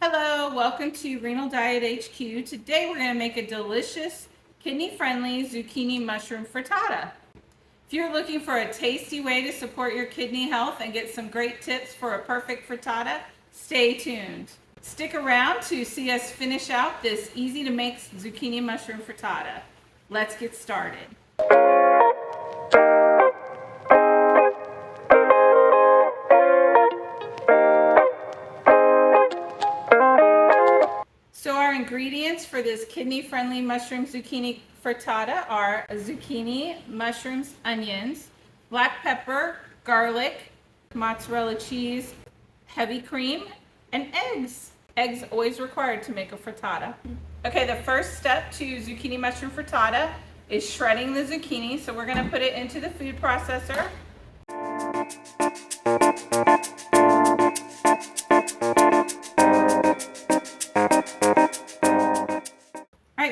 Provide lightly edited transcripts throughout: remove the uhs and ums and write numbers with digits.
Hello, welcome to Renal Diet HQ. Today we're going to make a delicious, kidney-friendly zucchini mushroom frittata. If you're looking for a tasty way to support your kidney health and get some great tips for a perfect frittata, stay tuned. Stick around to see us finish out this easy-to-make zucchini mushroom frittata. Let's get started. So our ingredients for this kidney-friendly mushroom zucchini frittata are zucchini, mushrooms, onions, black pepper, garlic, mozzarella cheese, heavy cream, and eggs. Eggs always required to make a frittata. Okay, the first step to zucchini mushroom frittata is shredding the zucchini. So we're going to put it into the food processor.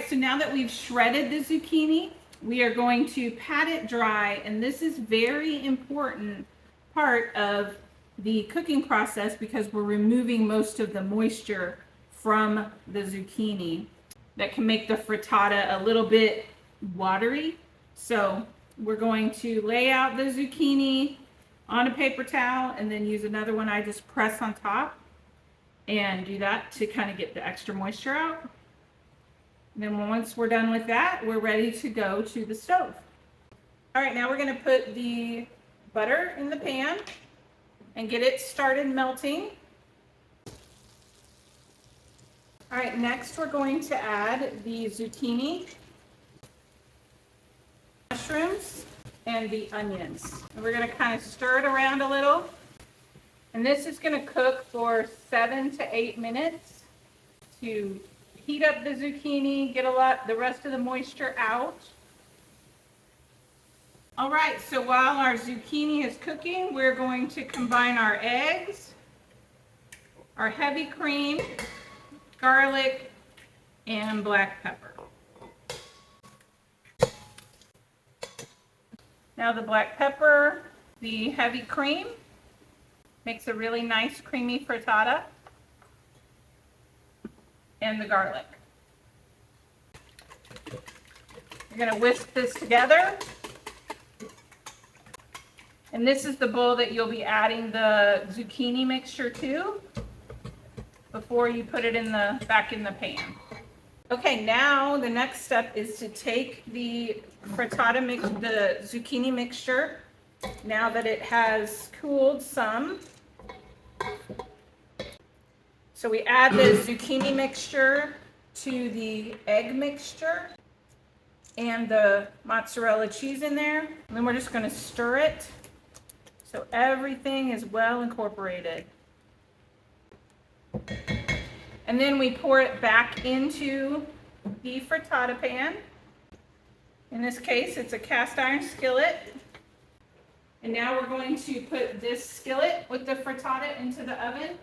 So now that we've shredded the zucchini, we are going to pat it dry, and this is very important part of the cooking process because we're removing most of the moisture from the zucchini that can make the frittata a little bit watery. So we're going to lay out the zucchini on a paper towel and then use another one I just press on top and do that to kind of get the extra moisture out. And then once we're done with that, we're ready to go to the stove. All right, now we're going to put the butter in the pan and get it started melting. All right, next we're going to add the zucchini, mushrooms, and the onions. And we're going to kind of stir it around a little. And this is going to cook for 7 to 8 minutes to heat up the zucchini, get the rest of the moisture out. All right, so while our zucchini is cooking, we're going to combine our eggs, our heavy cream, garlic, and black pepper. Now the black pepper, the heavy cream, makes a really nice creamy frittata. And the garlic. You're going to whisk this together. And this is the bowl that you'll be adding the zucchini mixture to before you put it back in the pan. Okay, now the next step is to take the the zucchini mixture, now that it has cooled some. So we add the zucchini mixture to the egg mixture and the mozzarella cheese in there. And then we're just going to stir it so everything is well incorporated. And then we pour it back into the frittata pan. In this case, it's a cast iron skillet. And now we're going to put this skillet with the frittata into the oven.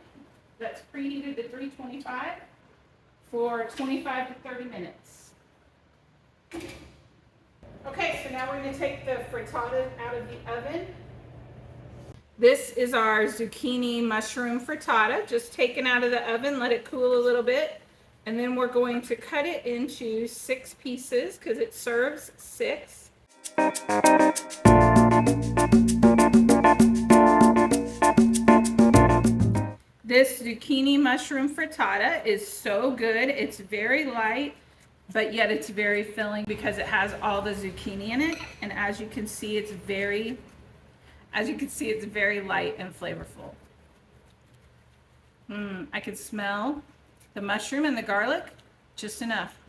That's preheated to 325 for 25 to 30 minutes. Okay, so now we're going to take the frittata out of the oven. This is our zucchini mushroom frittata, just taken out of the oven, let it cool a little bit, and then we're going to cut it into 6 pieces because it serves 6. This zucchini mushroom frittata is so good. It's very light, but yet it's very filling because it has all the zucchini in it. And as you can see, it's very light and flavorful. I can smell the mushroom and the garlic just enough.